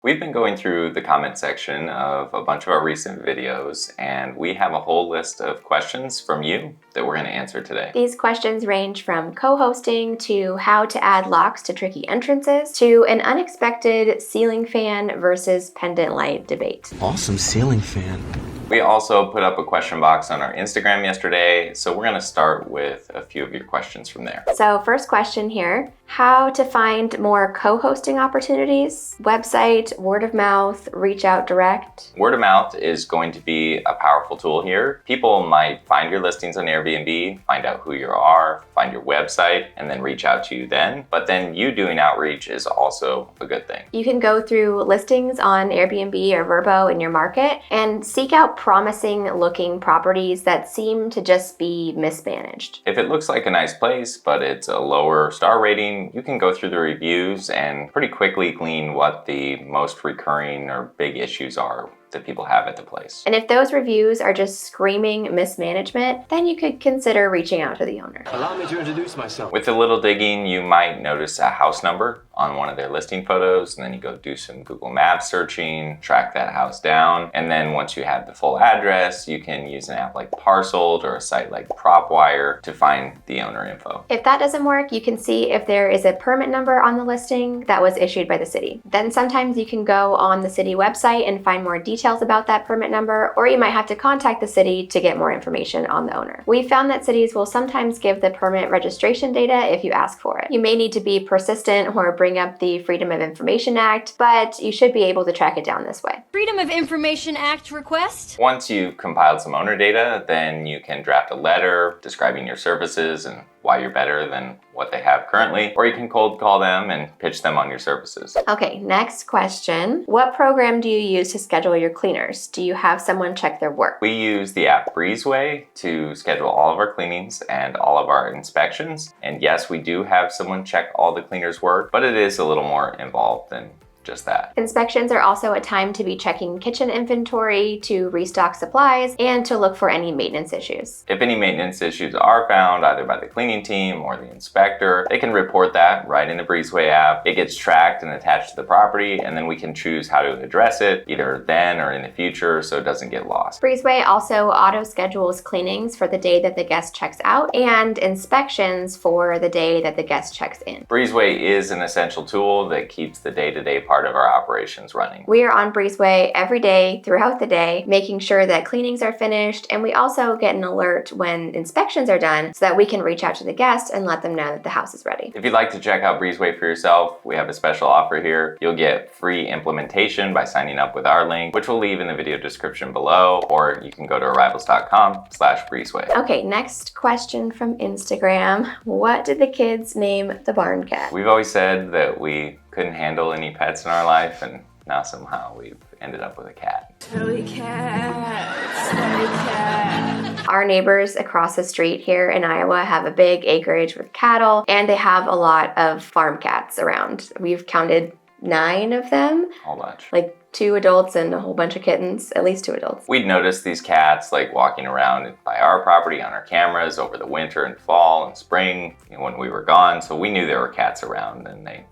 We've been going through the comment section of a bunch of our recent videos, and we have a whole list of questions from you that we're going to answer today. These questions range from co-hosting to how to add locks to tricky entrances to an unexpected ceiling fan versus pendant light debate. Awesome ceiling fan. We also put up a question box on our Instagram yesterday, so we're going to start with a few of your questions from there. So first question here, how to find more co-hosting opportunities, website, word of mouth, reach out direct. Word of mouth is going to be a powerful tool here. People might find your listings on Airbnb, find out who you are, find your website, and then reach out to you then. But then you doing outreach is also a good thing. You can go through listings on Airbnb or Vrbo in your market and seek out promising looking properties that seem to just be mismanaged. If it looks like a nice place, but it's a lower star rating, you can go through the reviews and pretty quickly glean what the most recurring or big issues are that people have at the place. And if those reviews are just screaming mismanagement, then you could consider reaching out to the owner. Allow me to introduce myself. With a little digging, you might notice a house number on one of their listing photos, and then you go do some Google Maps searching, track that house down, and then once you have the full address, you can use an app like Parceled or a site like PropWire to find the owner info. If that doesn't work, you can see if there is a permit number on the listing that was issued by the city. Then sometimes you can go on the city website and find more details about that permit number, or you might have to contact the city to get more information on the owner. We found that cities will sometimes give the permit registration data if you ask for it. You may need to be persistent or bring up the Freedom of Information Act, but you should be able to track it down this way. Freedom of Information Act request. Once you've compiled some owner data, then you can draft a letter describing your services and why you're better than what they have currently, or you can cold call them and pitch them on your services. Okay, next question. What program do you use to schedule your cleaners? Do you have someone check their work? We use the app Breezeway to schedule all of our cleanings and all of our inspections. And yes, we do have someone check all the cleaners' work, but it is a little more involved than just that. Inspections are also a time to be checking kitchen inventory, to restock supplies, and to look for any maintenance issues. If any maintenance issues are found, either by the cleaning team or the inspector, they can report that right in the Breezeway app. It gets tracked and attached to the property, and then we can choose how to address it, either then or in the future, so it doesn't get lost. Breezeway also auto-schedules cleanings for the day that the guest checks out and inspections for the day that the guest checks in. Breezeway is an essential tool that keeps the day-to-day part of our operations running. We are on Breezeway every day throughout the day, making sure that cleanings are finished, and we also get an alert when inspections are done so that we can reach out to the guest and let them know that the house is ready. If you'd like to check out Breezeway for yourself, we have a special offer here. You'll get free implementation by signing up with our link, which we'll leave in the video description below, or you can go to arrivals.com/Breezeway. Okay, next question from Instagram. What did the kids name the barn cat? We've always said that we couldn't handle any pets in our life, and now somehow we've ended up with a cat. Smelly cat. Smelly cat. Our neighbors across the street here in Iowa have a big acreage with cattle, and they have a lot of farm cats around. We've counted 9 of them. A whole bunch. Like 2 adults and a whole bunch of kittens, at least 2 adults. We'd noticed these cats like walking around by our property on our cameras over the winter and fall and spring, when we were gone, so we knew there were cats around, and they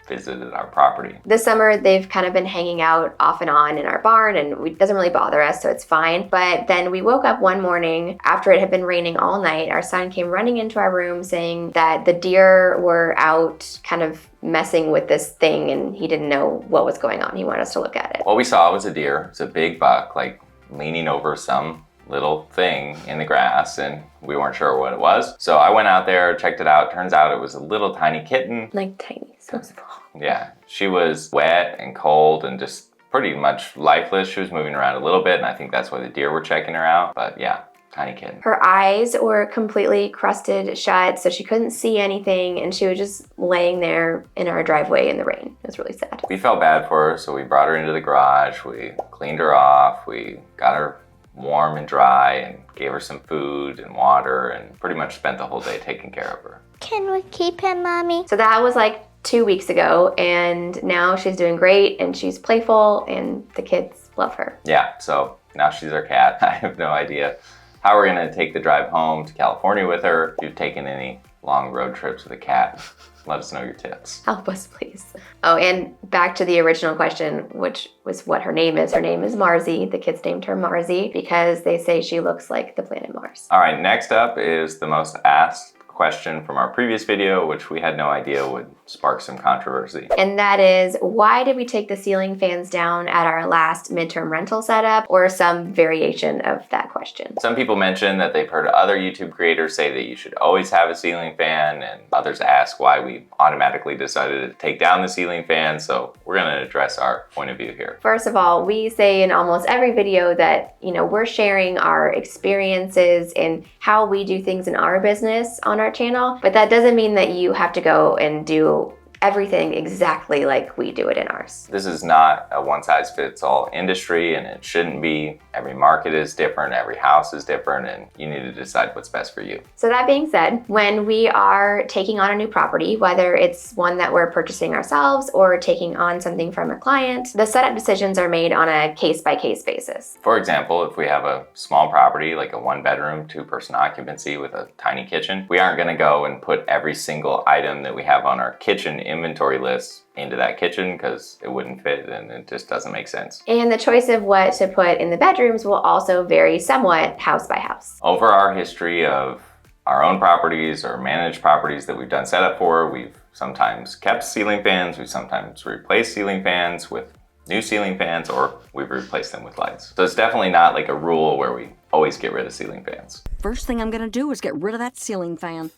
visited our property. This summer, they've kind of been hanging out off and on in our barn, and it doesn't really bother us, so it's fine. But then we woke up one morning after it had been raining all night. Our son came running into our room saying that the deer were out kind of messing with this thing, and he didn't know what was going on. He wanted us to look at it. What we saw was a deer. It's a big buck, like leaning over some little thing in the grass, and we weren't sure what it was. So I went out there, checked it out. Turns out it was a little tiny kitten. Like tiny, so small. Yeah, she was wet and cold and just pretty much lifeless. She was moving around a little bit, and I think that's why the deer were checking her out. But yeah, tiny kitten. Her eyes were completely crusted shut, so she couldn't see anything, and she was just laying there in our driveway in the rain. It was really sad. We felt bad for her, so we brought her into the garage. We cleaned her off. We got her warm and dry and gave her some food and water, and pretty much spent the whole day taking care of her. Can we keep him, Mommy? So that was like 2 weeks ago, and now she's doing great, and she's playful, and the kids love her. Yeah, so now she's our cat. I have no idea how we're gonna take the drive home to California with her. If you've taken any long road trips with a cat, Let us know your tips. Help us, please. Oh, and back to the original question, which was what her name is. Her name is Marzi. The kids named her Marzi because they say she looks like the planet Mars. All right, next up is the most asked question from our previous video, which we had no idea would spark some controversy. And that is, why did we take the ceiling fans down at our last midterm rental setup, or some variation of that question? Some people mention that they've heard other YouTube creators say that you should always have a ceiling fan, and others ask why we automatically decided to take down the ceiling fan, so we're going to address our point of view here. First of all, we say in almost every video that, we're sharing our experiences and how we do things in our business on our channel, but that doesn't mean that you have to go and do everything exactly like we do it in ours. This is not a one-size-fits-all industry, and it shouldn't be. Every market is different, every house is different, and you need to decide what's best for you. So that being said, when we are taking on a new property, whether it's one that we're purchasing ourselves or taking on something from a client, the setup decisions are made on a case-by-case basis. For example, if we have a small property, like a one-bedroom, two-person occupancy with a tiny kitchen, we aren't gonna go and put every single item that we have on our kitchen inventory list into that kitchen because it wouldn't fit and it just doesn't make sense. And the choice of what to put in the bedrooms will also vary somewhat house by house. Over our history of our own properties or managed properties that we've done setup for, we've sometimes kept ceiling fans, we've sometimes replaced ceiling fans with new ceiling fans, or we've replaced them with lights. So it's definitely not like a rule where we always get rid of ceiling fans. First thing I'm gonna do is get rid of that ceiling fan.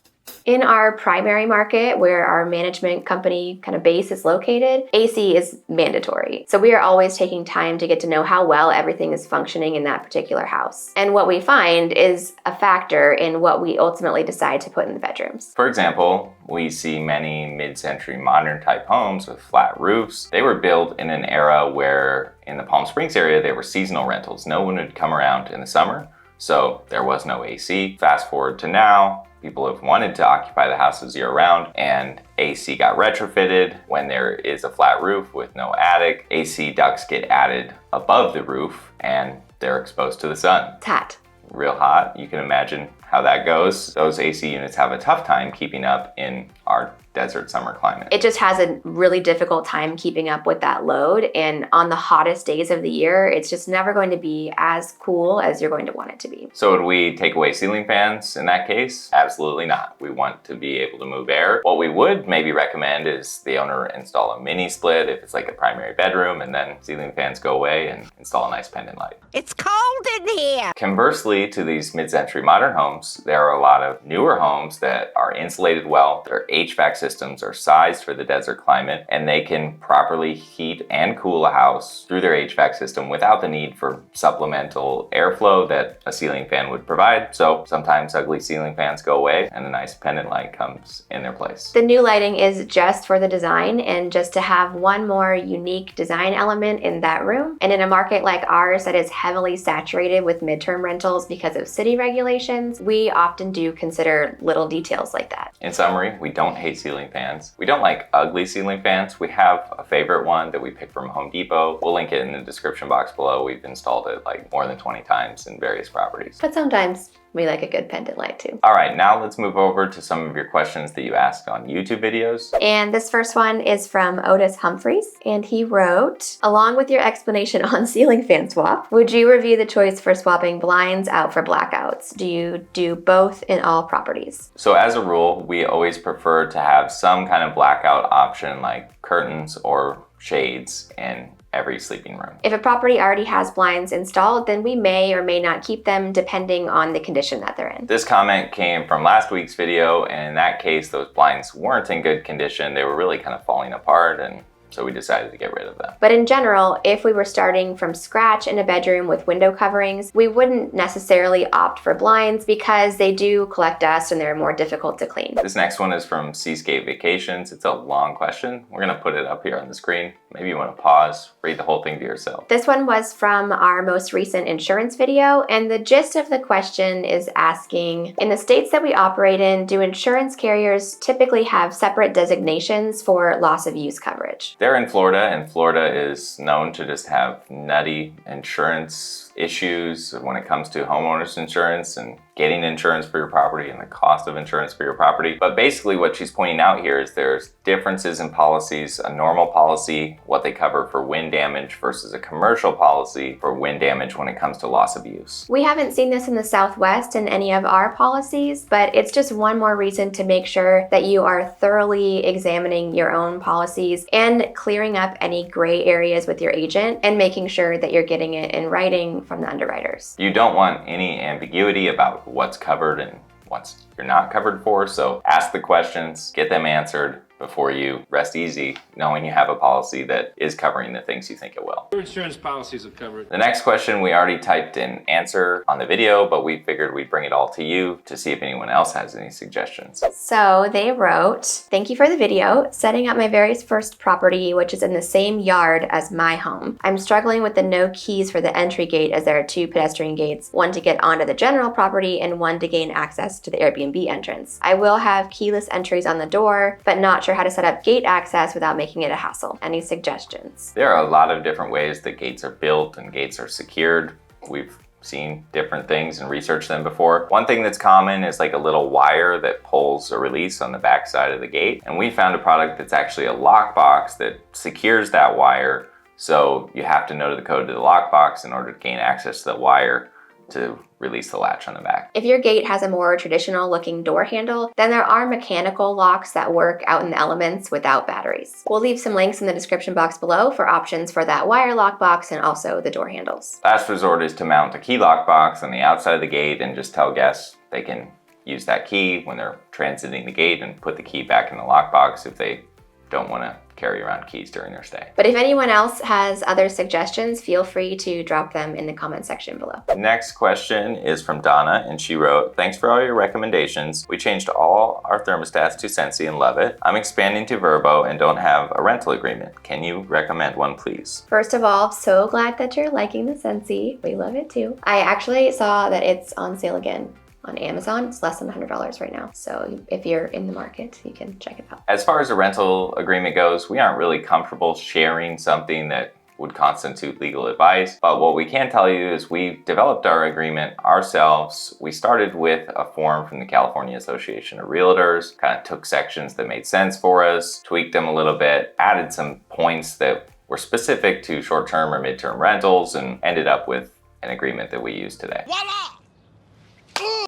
In our primary market, where our management company kind of base is located, AC is mandatory. So we are always taking time to get to know how well everything is functioning in that particular house. And what we find is a factor in what we ultimately decide to put in the bedrooms. For example, we see many mid-century modern type homes with flat roofs. They were built in an era where in the Palm Springs area, they were seasonal rentals. No one would come around in the summer, so there was no AC. Fast forward to now, people have wanted to occupy the houses year-round, and AC got retrofitted. When there is a flat roof with no attic, AC ducts get added above the roof, and they're exposed to the sun. It's hot. Real hot. You can imagine how that goes. Those AC units have a tough time keeping up in our desert summer climate. It just has a really difficult time keeping up with that load, and on the hottest days of the year, it's just never going to be as cool as you're going to want it to be. So would we take away ceiling fans in that case? Absolutely not. We want to be able to move air. What we would maybe recommend is the owner install a mini split if it's like a primary bedroom, and then ceiling fans go away and install a nice pendant light. It's cold in here! Conversely to these mid-century modern homes, there are a lot of newer homes that are insulated well. Their HVAC systems are sized for the desert climate, and they can properly heat and cool a house through their HVAC system without the need for supplemental airflow that a ceiling fan would provide. So sometimes ugly ceiling fans go away and a nice pendant light comes in their place. The new lighting is just for the design and just to have one more unique design element in that room. And in a market like ours that is heavily saturated with midterm rentals because of city regulations, we often do consider little details like that. In summary, we don't hate ceiling fans. We don't like ugly ceiling fans. We have a favorite one that we picked from Home Depot. We'll link it in the description box below. We've installed it like more than 20 times in various properties. But sometimes we like a good pendant light too. All right, now let's move over to some of your questions that you asked on YouTube videos. And this first one is from Otis Humphreys, and he wrote, along with your explanation on ceiling fan swap, would you review the choice for swapping blinds out for blackouts? Do you do both in all properties? So as a rule, we always prefer to have some kind of blackout option like curtains or shades in every sleeping room. If a property already has blinds installed, then we may or may not keep them depending on the condition that they're in. This comment came from last week's video, and in that case, those blinds weren't in good condition. They were really kind of falling apart, and so we decided to get rid of them. But in general, if we were starting from scratch in a bedroom with window coverings, we wouldn't necessarily opt for blinds because they do collect dust and they're more difficult to clean. This next one is from Seascape Vacations. It's a long question. We're gonna put it up here on the screen. Maybe you want to pause, read the whole thing to yourself. This one was from our most recent insurance video, and the gist of the question is asking, in the states that we operate in, do insurance carriers typically have separate designations for loss of use coverage? They're in Florida, and Florida is known to just have nutty insurance issues when it comes to homeowners insurance, and getting insurance for your property and the cost of insurance for your property. But basically what she's pointing out here is there's differences in policies. A normal policy, what they cover for wind damage versus a commercial policy for wind damage when it comes to loss of use. We haven't seen this in the Southwest in any of our policies, but it's just one more reason to make sure that you are thoroughly examining your own policies and clearing up any gray areas with your agent and making sure that you're getting it in writing from the underwriters. You don't want any ambiguity about what's covered and what's you're not covered for, so ask the questions, get them answered before you rest easy knowing you have a policy that is covering the things you think it will. Your insurance policies are covered. The next question we already typed in answer on the video, but we figured we'd bring it all to you to see if anyone else has any suggestions. So they wrote, thank you for the video. Setting up my very first property, which is in the same yard as my home. I'm struggling with the no keys for the entry gate as there are 2 pedestrian gates, one to get onto the general property and one to gain access to the Airbnb entrance. I will have keyless entries on the door, but not sure how to set up gate access without making it a hassle. Any suggestions? There are a lot of different ways that gates are built and gates are secured. We've seen different things and researched them before. One thing that's common is like a little wire that pulls a release on the back side of the gate. And we found a product that's actually a lockbox that secures that wire. So you have to know the code to the lockbox in order to gain access to the wire to release the latch on the back. If your gate has a more traditional looking door handle, then there are mechanical locks that work out in the elements without batteries. We'll leave some links in the description box below for options for that wire lockbox and also the door handles. Last resort is to mount a key lock box on the outside of the gate and just tell guests they can use that key when they're transiting the gate and put the key back in the lockbox if they don't want to carry around keys during their stay. But if anyone else has other suggestions, feel free to drop them in the comment section below. Next question is from Donna, and she wrote, thanks for all your recommendations. We changed all our thermostats to Sensi and love it. I'm expanding to Verbo and don't have a rental agreement. Can you recommend one, please? First of all, so glad that you're liking the Sensi. We love it too. I actually saw that it's on sale again on Amazon. It's less than $100 right now. So if you're in the market, you can check it out. As far as a rental agreement goes, we aren't really comfortable sharing something that would constitute legal advice. But what we can tell you is we developed our agreement ourselves. We started with a form from the California Association of Realtors, kind of took sections that made sense for us, tweaked them a little bit, added some points that were specific to short-term or mid-term rentals, and ended up with an agreement that we use today. Voila!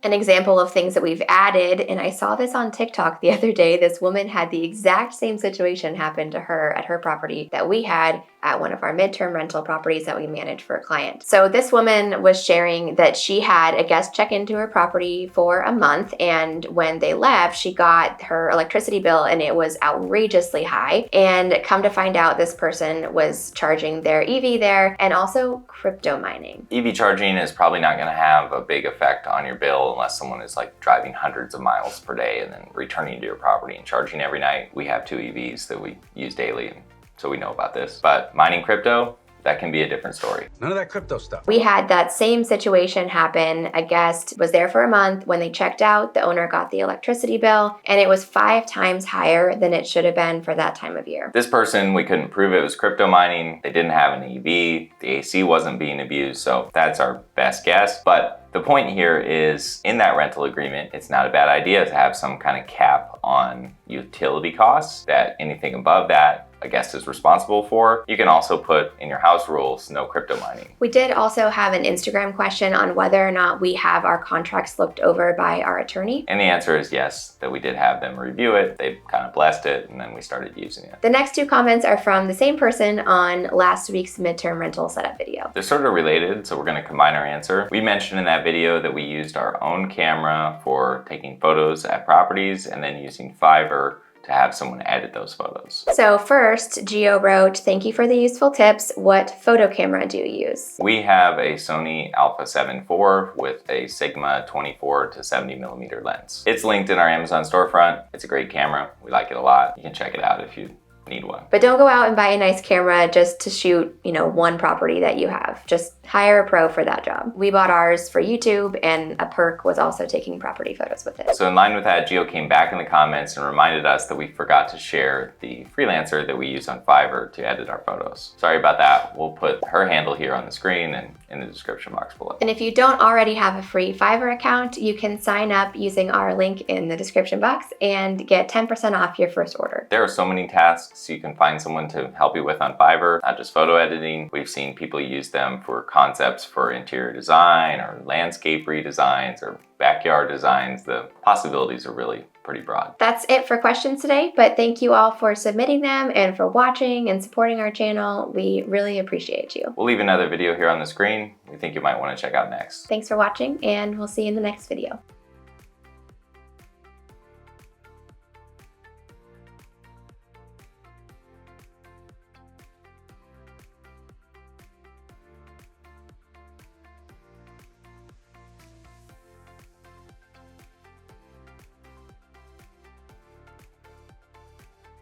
An example of things that we've added, and I saw this on TikTok the other day, this woman had the exact same situation happen to her at her property that we had at one of our midterm rental properties that we manage for a client. So this woman was sharing that she had a guest check into her property for a month, and when they left, she got her electricity bill and it was outrageously high. And come to find out, this person was charging their EV there and also crypto mining. EV charging is probably not going to have a big effect on your bill unless someone is like driving hundreds of miles per day and then returning to your property and charging every night. We have 2 EVs that we use daily, and so we know about this. But mining crypto, that can be a different story. None of that crypto stuff. We had that same situation happen. A guest was there for a month. When they checked out, the owner got the electricity bill and it was 5 times higher than it should have been for that time of year. This person, we couldn't prove it was crypto mining. They didn't have an EV. The AC wasn't being abused, so that's our best guess. But the point here is, in that rental agreement, it's not a bad idea to have some kind of cap on utility costs, that anything above that a guest is responsible for. You can also put in your house rules, no crypto mining. We did also have an Instagram question on whether or not we have our contracts looked over by our attorney. And the answer is yes, that we did have them review it. They kind of blessed it, and then we started using it. The next 2 comments are from the same person on last week's midterm rental setup video. They're sort of related, so we're going to combine our answer. We mentioned in that video that we used our own camera for taking photos at properties and then using Fiverr to have someone edit those photos. So first, Gio wrote, thank you for the useful tips. What photo camera do you use? We have a Sony Alpha 7 IV with a Sigma 24 to 70 millimeter lens. It's linked in our Amazon storefront. It's a great camera. We like it a lot. You can check it out if you need one. But don't go out and buy a nice camera just to shoot, one property that you have. Just hire a pro for that job. We bought ours for YouTube, and a perk was also taking property photos with it. So in line with that, Gio came back in the comments and reminded us that we forgot to share the freelancer that we use on Fiverr to edit our photos. Sorry about that. We'll put her handle here on the screen and in the description box below. And if you don't already have a free Fiverr account, you can sign up using our link in the description box and get 10% off your first order. There are so many tasks you can find someone to help you with on Fiverr, not just photo editing. We've seen people use them for concepts for interior design or landscape redesigns or backyard designs. The possibilities are really pretty broad. That's it for questions today, but thank you all for submitting them and for watching and supporting our channel. We really appreciate you. We'll leave another video here on the screen we think you might want to check out next. Thanks for watching, and we'll see you in the next video.